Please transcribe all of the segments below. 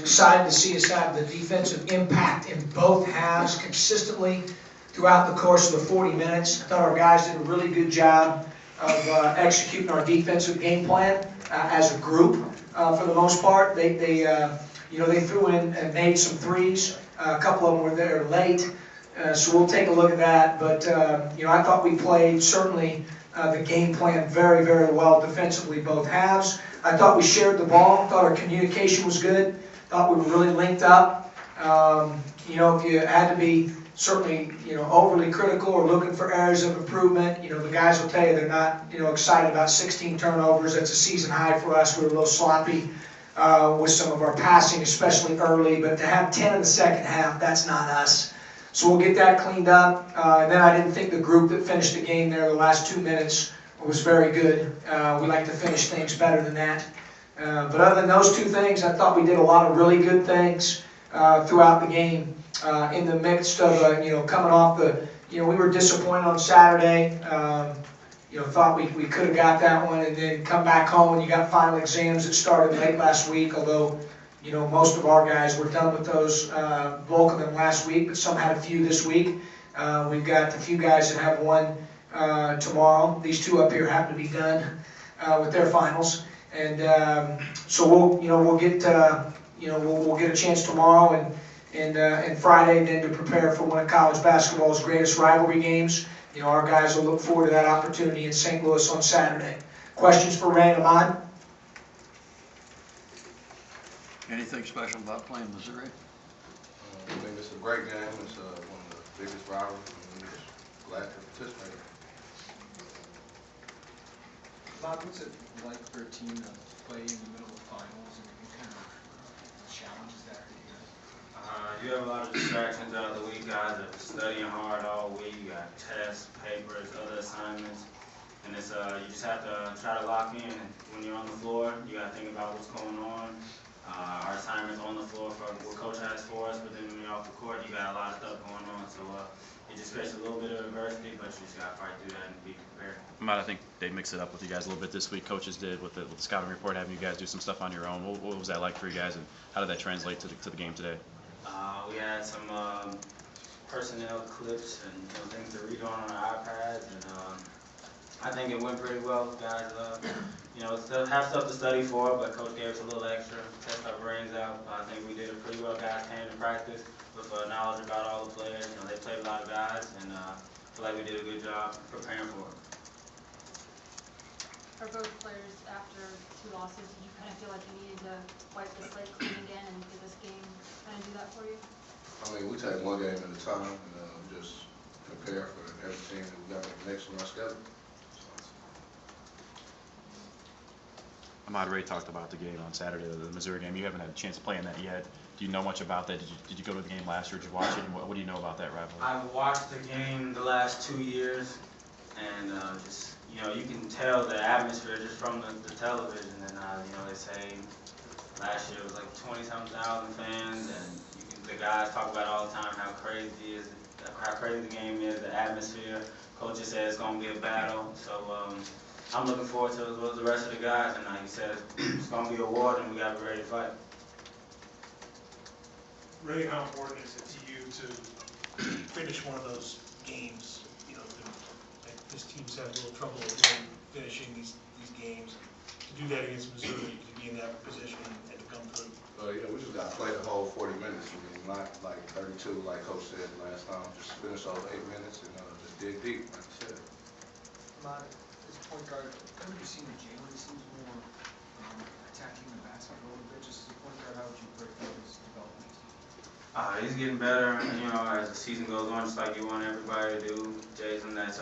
Excited to see us have the defensive impact in both halves consistently throughout the course of the 40 minutes. I thought our guys did a really good job of executing our defensive game plan as a group for the most part. They threw in and made some threes. A couple of them were there late, so we'll take a look at that. But I thought we played certainly the game plan very, very well defensively both halves. I thought we shared the ball. Thought our communication was good. Thought we were really linked up. If you had to be certainly, overly critical or looking for areas of improvement, the guys will tell you they're not, excited about 16 turnovers. That's a season high for us. We were a little sloppy with some of our passing, especially early. But to have 10 in the second half, that's not us. So we'll get that cleaned up. And then I didn't think the group that finished the game there the last 2 minutes was very good. We like to finish things better than that. But other than those two things, I thought we did a lot of really good things throughout the game. In the midst of, coming off we were disappointed on Saturday. Thought we could have got that one, and then come back home and you got final exams that started late last week, although, most of our guys were done with those, bulk of them last week, but some had a few this week. We've got a few guys that have one tomorrow. These two up here happen to be done with their finals. And so we'll get a chance tomorrow and Friday then to prepare for one of college basketball's greatest rivalry games. Our guys will look forward to that opportunity in St. Louis on Saturday. Questions for Ray and Ahmad? Anything special about playing Missouri? I think it's a great game. It's one of the biggest rivalries, and we're just glad to participate. Bob, what's it like for a team to play in the middle of finals, and what kind of challenges that for you guys? You have a lot of distractions throughout the week. Guys are studying hard all week. You got tests, papers, other assignments, and it's you just have to try to lock in. When you're on the floor, you got to think about what's going on. Our assignments on the floor for what coach has for us, but then when you're off the court, you got a lot of stuff going on. So it just creates a little bit of adversity, but you just got to fight through that and be prepared. I think they mixed it up with you guys a little bit this week. Coaches did with the scouting report, having you guys do some stuff on your own. What was that like for you guys, and how did that translate to the game today? We had some personnel clips and things to read on our iPads, and I think it went pretty well. Guys, still have stuff to study for, but Coach gave us a little extra, test our brains out. I think we did it pretty well. Guys came to practice with knowledge about all the players. They played a lot of guys, and I feel like we did a good job preparing for it. For both players, after 2 losses, did you kind of feel like you needed to wipe the slate clean again, and did this game kind of do that for you? We take one game at a time and just prepare for every team that we got next on our schedule. Ahmad, Ray talked about the game on Saturday, the Missouri game. You haven't had a chance to play in that yet. Do you know much about that? Did you go to the game last year? Did you watch it? And what do you know about that rivalry? I've watched the game the last 2 years, and you can tell the atmosphere just from the television. And they say last year it was like 20-something thousand fans, and the guys talk about all the time how crazy the game is, the atmosphere. Coach said it's going to be a battle, so I'm looking forward to it as well as the rest of the guys. And like he said, it's going to be a war, and we got to be ready to fight. Ray, how important is it to you to finish one of those games? This team's had a little trouble finishing these games. To do that against Missouri, to be in that position and to come through. We just got to play the whole 40 minutes. Not like 32, like Coach said last time. Just finish those 8 minutes and just dig deep, like I said. Ahmad, as a point guard, how would you see the Jalen seems more attacking the basket a little bit? Just as a point guard, how would you break down his development? He's getting better, as the season goes on, just like you want everybody to do. Jason, that's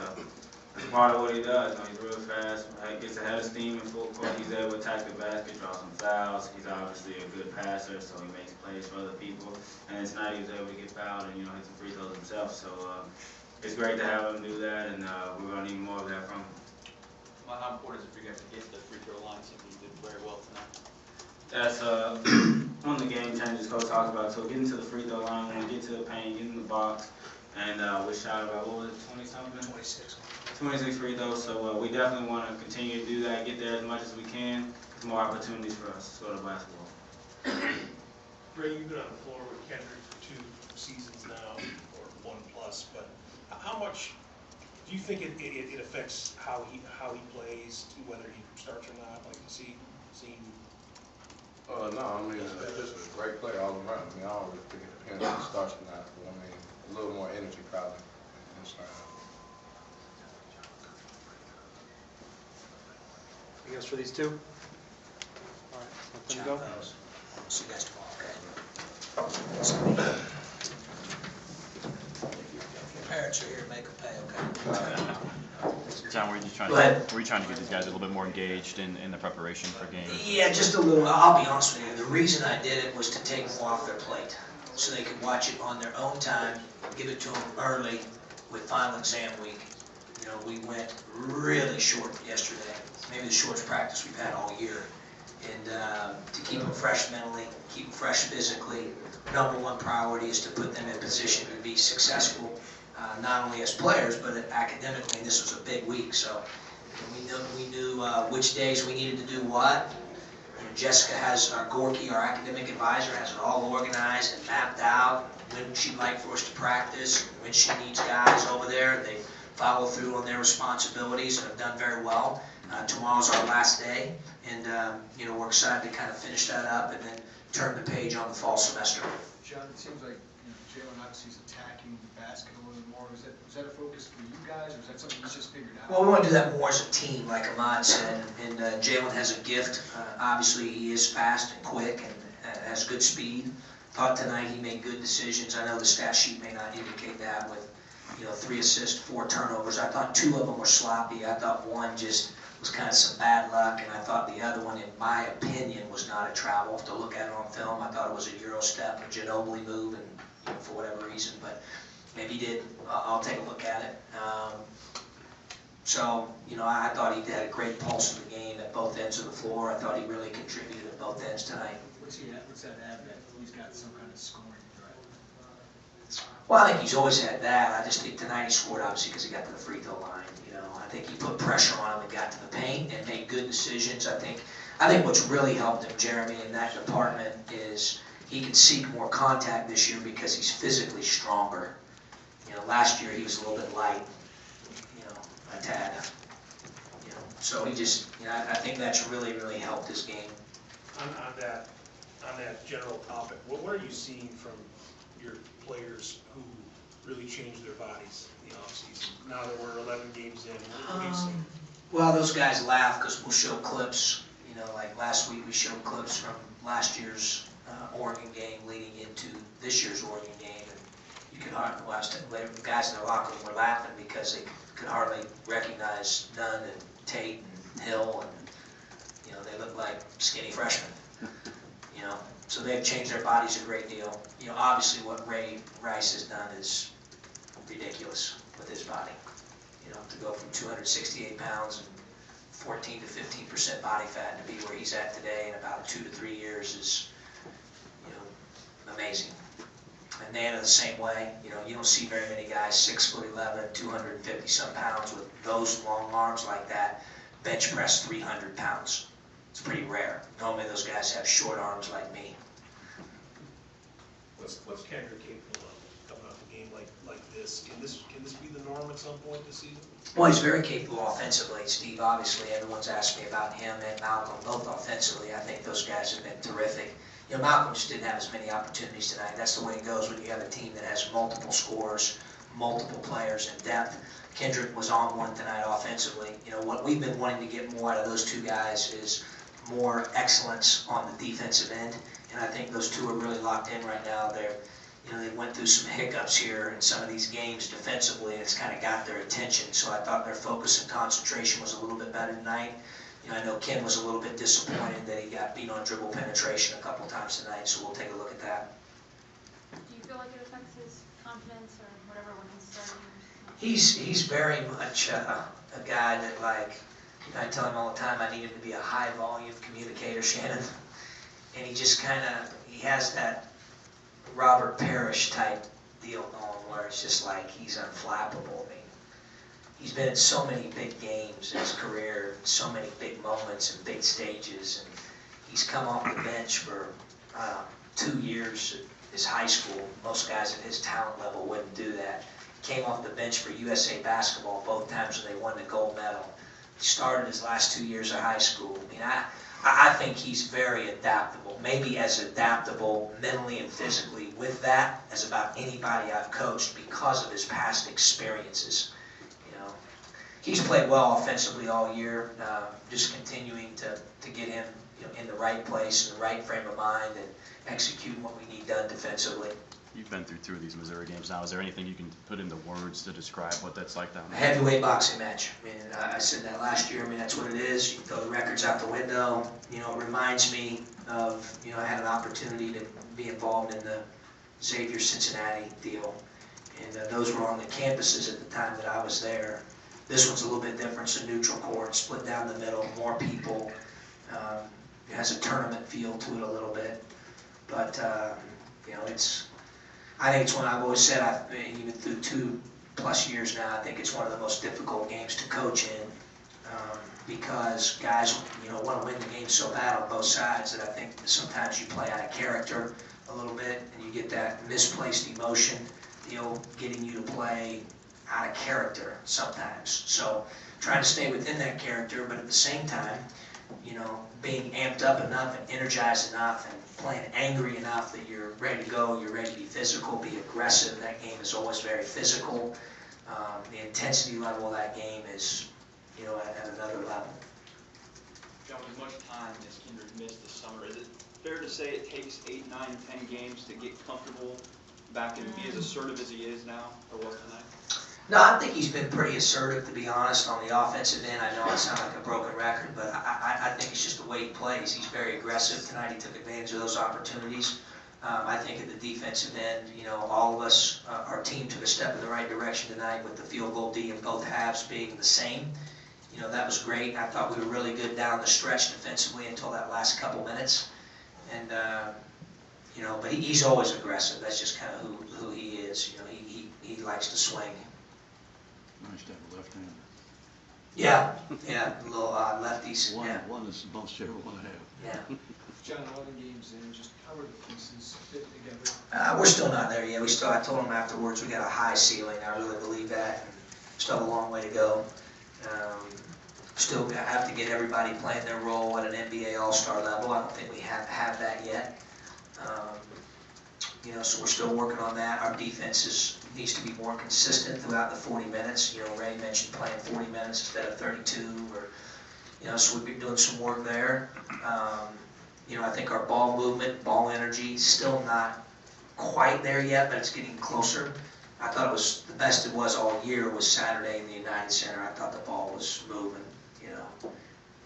part of what he does. He's real fast, gets ahead of steam in full court. He's able to attack the basket, draw some fouls. He's obviously a good passer, so he makes plays for other people. And it's not he was able to get fouled and hit some free throws himself. So it's great to have him do that, and we're going to need more of that from him. Well, how important is it for you guys to get to the free throw line? Something you did very well tonight. That's one of the game changes Coach talks about. So getting to the free throw line, when we get to the paint, get in the box, and we shot about, what was it, 20-something? 26 free throws. So we definitely want to continue to do that, get there as much as we can. There's more opportunities for us to go to basketball. Ray, you've been on the floor with Kendrick for 2 seasons now, or 1+, but how much do you think it affects how he plays, whether he starts or not? Like, seeing No, I mean, it's just a great player all around. I mean, I don't really think it depends on the starts or not, but I mean, a little more energy probably in the style. Anything else for these two? All right, let them go. See you guys tomorrow, okay? Your parents are here, make them pay, okay? John, were you just trying Go ahead. to, were you trying to get these guys a little bit more engaged in the preparation for games? Yeah, just a little. I'll be honest with you. The reason I did it was to take them off their plate, so they could watch it on their own time, give it to them early with final exam week. You know, we went really short yesterday, maybe the shortest practice we've had all year. And to keep them fresh mentally, keep them fresh physically, #1 priority is to put them in position to be successful, not only as players, but academically. This was a big week, so we knew which days we needed to do what. And Jessica has, our Gorky, our academic advisor, has it all organized and mapped out, when she'd like for us to practice, when she needs guys over there. They follow through on their responsibilities and have done very well. Tomorrow's our last day, and you know, we're excited to kind of finish that up and then turn the page on the fall semester. John, it seems like, you know, Jalen obviously is attacking the basket a little more. Was that a focus for you guys, or is that something he's just figured out? Well, we want to do that more as a team, like Ahmad said, and Jalen has a gift. Obviously, he is fast and quick and has good speed. Thought tonight he made good decisions. I know the stat sheet may not indicate that with, you know, 3 assists, 4 turnovers. I thought 2 of them were sloppy. I thought one just was kind of some bad luck, and I thought the other one, in my opinion, was not a travel. If to look at it on film, I thought it was a Euro step, a Ginobili move, and you know, for whatever reason, but maybe he did. I'll take a look at it. So, you know, I thought he had a great pulse of the game at both ends of the floor. I thought he really contributed at both ends tonight. What's that add that he's got some kind of scoring threat? Well, I think he's always had that. I just think tonight he scored, obviously, because he got to the free throw line. You know, I think he put pressure on him and got to the paint and made good decisions. I think what's really helped him, Jeremy, in that department is he can seek more contact this year because he's physically stronger. You know, last year he was a little bit light, you know, a tad. You know, so he just, you know, I think that's really, really helped his game. On that general topic, what are you seeing from your players who really changed their bodies in the offseason? Now that we're 11 games in, what do you see? Well, those guys laugh because we'll show clips. You know, like last week we showed clips from last year's Oregon game leading into this year's Oregon game. And you can hardly watch the guys in the locker room were laughing because they could hardly recognize Nunn and Tate and Hill, and you know, they look like skinny freshmen. You know, so they've changed their bodies a great deal. You know, obviously what Ray Rice has done is ridiculous with his body. You know, to go from 268 pounds and 14 to 15% body fat to be where he's at today in about 2 to 3 years is, you know, amazing. And Nana the same way. You know, you don't see very many guys 6'11", 250 some pounds with those long arms like that bench press 300 pounds. It's pretty rare. Normally those guys have short arms like me. What's Kendrick capable of coming off a game like this? Can this be the norm at some point this season? Well, he's very capable offensively, Steve. Obviously, everyone's asked me about him and Malcolm, both offensively. I think those guys have been terrific. You know, Malcolm just didn't have as many opportunities tonight. That's the way it goes when you have a team that has multiple scorers, multiple players in depth. Kendrick was on one tonight offensively. You know, what we've been wanting to get more out of those two guys is more excellence on the defensive end, and I think those two are really locked in right now. You know, they went through some hiccups here in some of these games defensively, and it's kind of got their attention. So I thought their focus and concentration was a little bit better tonight. You know, I know Ken was a little bit disappointed that he got beat on dribble penetration a couple times tonight, so we'll take a look at that. Do you feel like it affects his confidence or whatever when he's starting? He's very much a guy that, like, I tell him all the time I need him to be a high volume communicator, Shannon. And he just kind of, he has that Robert Parrish type deal going where it's just like he's unflappable. I mean, he's been in so many big games in his career, so many big moments and big stages, and he's come off the bench for 2 2 years at his high school. Most guys at his talent level wouldn't do that. Came off the bench for USA Basketball both times when they won the gold medal. He started his last 2 years of high school. I mean, I think he's very adaptable, maybe as adaptable mentally and physically with that as about anybody I've coached because of his past experiences. You know, he's played well offensively all year, just continuing to get him, you know, in the right place, in the right frame of mind, and executing what we need done defensively. You've been through 2 of these Missouri games now. Is there anything you can put into words to describe what that's like down A there? heavyweight boxing match. I mean, I said that last year. I mean, that's what it is. You throw the records out the window. You know, it reminds me of, you know, I had an opportunity to be involved in the Xavier Cincinnati deal. And those were on the campuses at the time that I was there. This one's a little bit different. It's a neutral court, split down the middle, more people. It has a tournament feel to it a little bit. But, you know, I think it's one I've always said, even through 2+ years now, I think it's one of the most difficult games to coach in because guys, you know, want to win the game so bad on both sides that I think sometimes you play out of character a little bit and you get that misplaced emotion, getting you to play out of character sometimes. So trying to stay within that character, but at the same time, you know, being amped up enough and energized enough and playing angry enough that you're ready to go, you're ready to be physical, be aggressive. That game is always very physical. The intensity level of that game is, you know, at another level. John, with much time as Kindred missed this summer, is it fair to say it takes 8, 9, 10 games to get comfortable back and be as assertive as he is now, or was tonight? No, I think he's been pretty assertive, to be honest, on the offensive end. I know it sounds like a broken record, but I think it's just the way he plays. He's very aggressive. Tonight he took advantage of those opportunities. I think at the defensive end, you know, all of us, our team took a step in the right direction tonight with the field goal D in both halves being the same. You know, that was great. I thought we were really good down the stretch defensively until that last couple minutes. And, you know, but he's always aggressive. That's just kind of who he is. You know, he likes to swing. Nice to have a left-hander. Yeah, a little lefties. Yeah. One is most everyone have. Yeah. John, 11 games in, just how are the pieces fit together? We're still not there yet. I told him afterwards we got a high ceiling. I really believe that. Still have a long way to go. Still have to get everybody playing their role at an NBA All-Star level. I don't think we have that yet. You know, so we're still working on that. Our defense needs to be more consistent throughout the 40 minutes. You know, Ray mentioned playing 40 minutes instead of 32, or, you know, so we've been doing some work there. You know, I think our ball movement, ball energy, still not quite there yet, but it's getting closer. I thought it was the best it was all year was Saturday in the United Center. I thought the ball was moving, you know.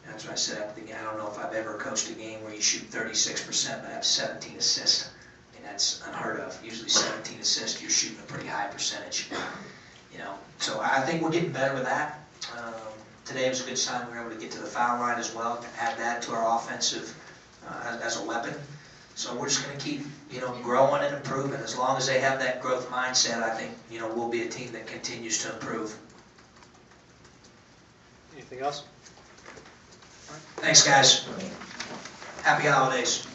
That's what I said at the game. I don't know if I've ever coached a game where you shoot 36% but have 17 assists. I mean, that's unheard of. Usually 17 assists, you're shooting a pretty high percentage. You know, so I think we're getting better with that. Today was a good sign we were able to get to the foul line as well, to add that to our offensive as a weapon. So we're just going to keep, you know, growing and improving. As long as they have that growth mindset, I think, you know, we'll be a team that continues to improve. Anything else? Thanks, guys. Happy holidays.